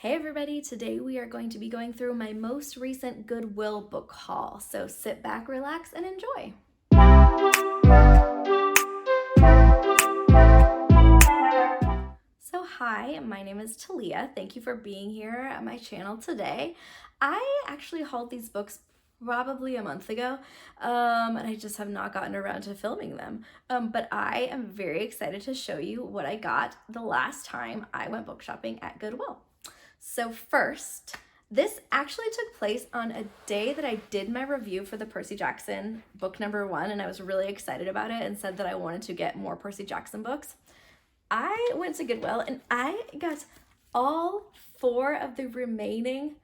Hey everybody, today we are going to be going through my most recent Goodwill book haul, so sit back, relax, and enjoy. So hi, my name is Talia. Thank you for being here at my channel today. I actually hauled these books probably a month ago, and I just have not gotten around to filming them. But I am very excited to show you what I got the last time I went book shopping at Goodwill. So first, this actually took place on a day that I did my review for the Percy Jackson book number 1, and I was really excited about it and said that I wanted to get more Percy Jackson books. I went to Goodwill and I got all 4 of the remaining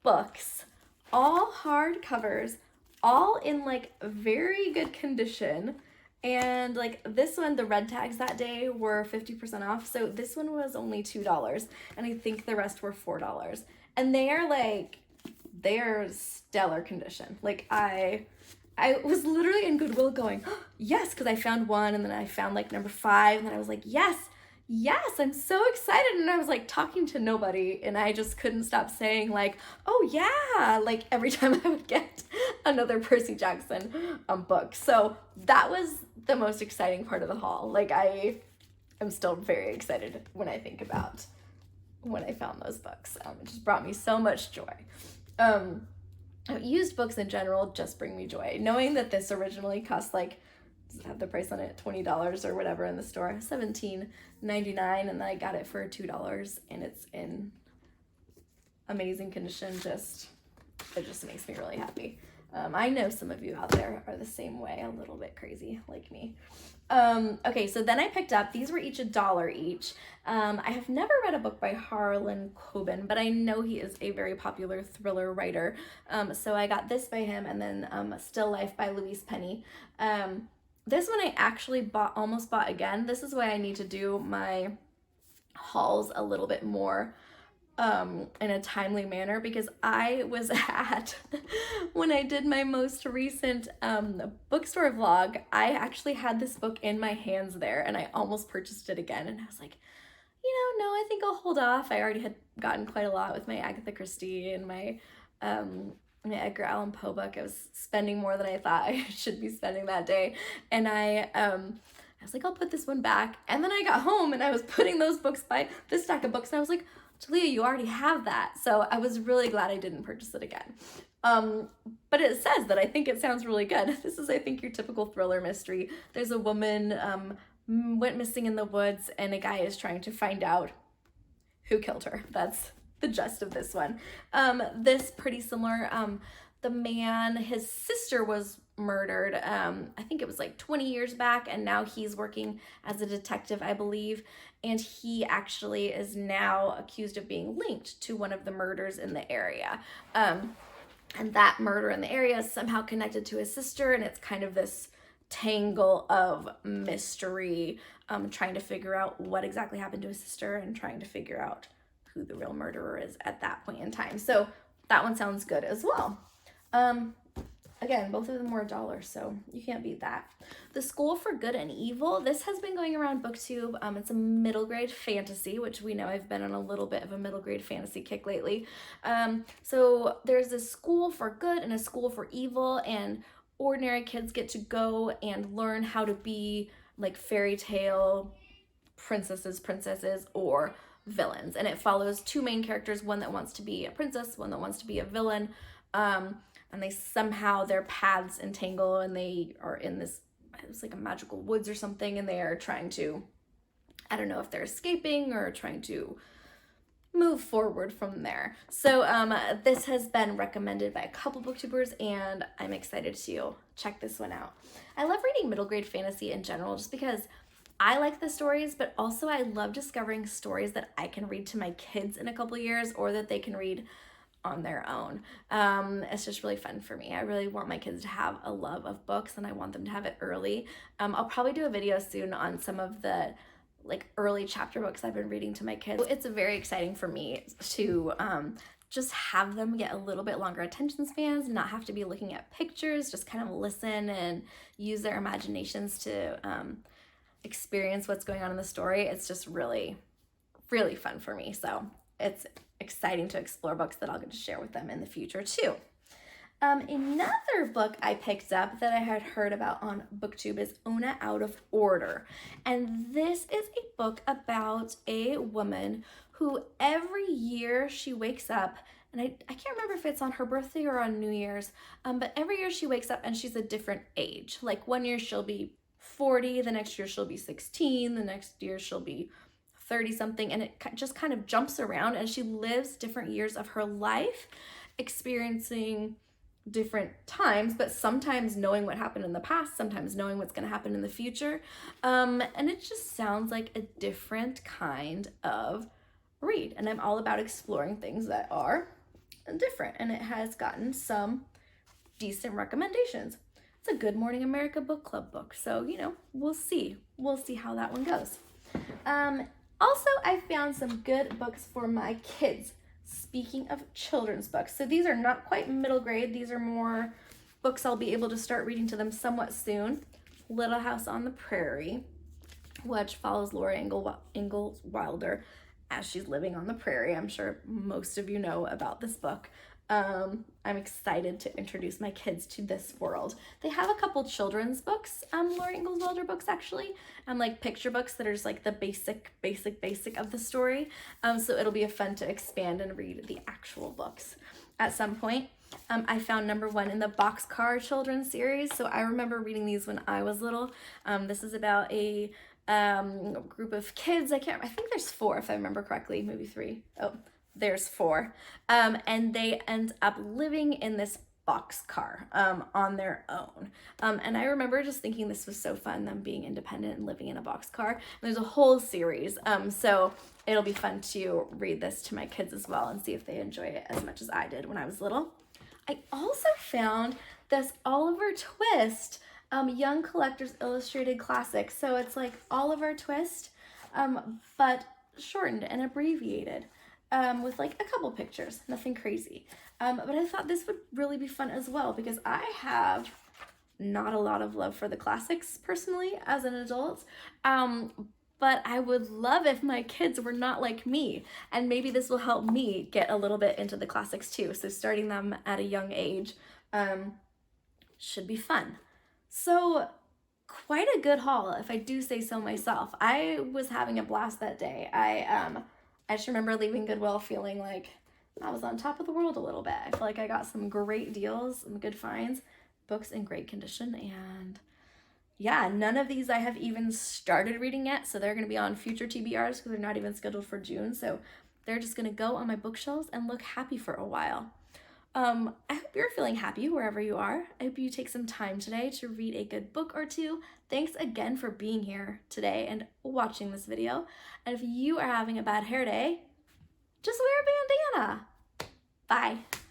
books, all hardcovers, all in like very good condition. And like this one, the red tags that day were 50% off. So this one was only $2. And I think the rest were $4. And they're stellar condition. Like I was literally in Goodwill going, oh, yes, because I found one and then I found like number 5. And then I was like, yes, I'm so excited. And I was like talking to nobody and I just couldn't stop saying like, oh yeah, like every time I would get another Percy Jackson book. So that was the most exciting part of the haul. Like I am still very excited when I think about when I found those books. It just brought me so much joy. Used books in general just bring me joy. Knowing that this originally cost like, does it have the price on it, $20 or whatever in the store, $17.99, and then I got it for $2 and it's in amazing condition. It just makes me really happy. I know some of you out there are the same way, a little bit crazy like me. Okay, so then I picked up, these were each $1 each. I have never read a book by Harlan Coben, but I know he is a very popular thriller writer. So I got this by him, and then Still Life by Louise. This one I actually almost bought again. This is why I need to do my hauls a little bit more in a timely manner, because I was at, when I did my most recent bookstore vlog, I actually had this book in my hands there and I almost purchased it again, and I was like, no, I think I'll hold off. I already had gotten quite a lot with my Agatha Christie and my Edgar Allan Poe book. I was spending more than I thought I should be spending that day, and I was like, I'll put this one back. And then I got home and I was putting those books by this stack of books, and I was like, Talia, you already have that. So I was really glad I didn't purchase it again. But it says that I think it sounds really good. This is, I think, your typical thriller mystery. There's a woman went missing in the woods and a guy is trying to find out who killed her. That's the gist of this one. This pretty similar. The man, his sister was murdered, I think it was like 20 years back, and now he's working as a detective, I believe, and he actually is now accused of being linked to one of the murders in the area. And that murder in the area is somehow connected to his sister, and it's kind of this tangle of mystery, trying to figure out what exactly happened to his sister and trying to figure out who the real murderer is at that point in time. So that one sounds good as well. Again, both of them were $1, so you can't beat that. The School for Good and Evil. This has been going around BookTube. It's a middle grade fantasy, which we know I've been on a little bit of a middle grade fantasy kick lately. So there's a school for good and a school for evil, and ordinary kids get to go and learn how to be like fairy tale princesses, or villains. And it follows 2 main characters, one that wants to be a princess, one that wants to be a villain. And they somehow, their paths entangle, and they are in this, it's like a magical woods or something, and they are trying to, I don't know if they're escaping or trying to move forward from there. So this has been recommended by a couple booktubers, and I'm excited to check this one out. I love reading middle grade fantasy in general, just because I like the stories, but also I love discovering stories that I can read to my kids in a couple years, or that they can read on their own. It's just really fun for me. I really want my kids to have a love of books, and I want them to have it early. I'll probably do a video soon on some of the like early chapter books I've been reading to my kids. It's very exciting for me to just have them get a little bit longer attention spans, not have to be looking at pictures, just kind of listen and use their imaginations to experience what's going on in the story. It's just really, really fun for me. So it's exciting to explore books that I'll get to share with them in the future too. Another book I picked up that I had heard about on BookTube is Oona Out of Order. And this is a book about a woman who every year she wakes up, and I can't remember if it's on her birthday or on New Year's, but every year she wakes up and she's a different age. Like one year she'll be 40, the next year she'll be 16, the next year she'll be 30 something, and it just kind of jumps around, and she lives different years of her life, experiencing different times, but sometimes knowing what happened in the past, sometimes knowing what's going to happen in the future. And it just sounds like a different kind of read. And I'm all about exploring things that are different. And it has gotten some decent recommendations. It's a Good Morning America book club book. So, you know, we'll see. We'll see how that one goes. Also, I found some good books for my kids. Speaking of children's books, so these are not quite middle grade. These are more books I'll be able to start reading to them somewhat soon. Little House on the Prairie, which follows Laura Ingalls Wilder as she's living on the prairie. I'm sure most of you know about this book. I'm excited to introduce my kids to this world. They have a couple children's books, Laura Ingalls Wilder books actually, like picture books that are just like the basic of the story. So it'll be fun to expand and read the actual books at some point. I found number 1 in the Boxcar children's series. So I remember reading these when I was little. This is about a group of kids. I think there's 4 if I remember correctly, maybe 3. Oh, there's 4. And they end up living in this boxcar on their own. And I remember just thinking this was so fun, them being independent and living in a boxcar. And there's a whole series. So it'll be fun to read this to my kids as well and see if they enjoy it as much as I did when I was little. I also found this Oliver Twist Young Collectors Illustrated Classic. So it's like Oliver Twist, but shortened and abbreviated. With like a couple pictures, nothing crazy. But I thought this would really be fun as well because I have not a lot of love for the classics personally as an adult. But I would love if my kids were not like me, and maybe this will help me get a little bit into the classics too. So starting them at a young age should be fun. So quite a good haul, if I do say so myself. I was having a blast that day. I just remember leaving Goodwill feeling like I was on top of the world a little bit. I feel like I got some great deals, some good finds, books in great condition, and yeah, none of these I have even started reading yet, so they're going to be on future TBRs because they're not even scheduled for June, so they're just going to go on my bookshelves and look happy for a while. I hope you're feeling happy wherever you are. I hope you take some time today to read a good book or two. Thanks again for being here today and watching this video. And if you are having a bad hair day, just wear a bandana. Bye.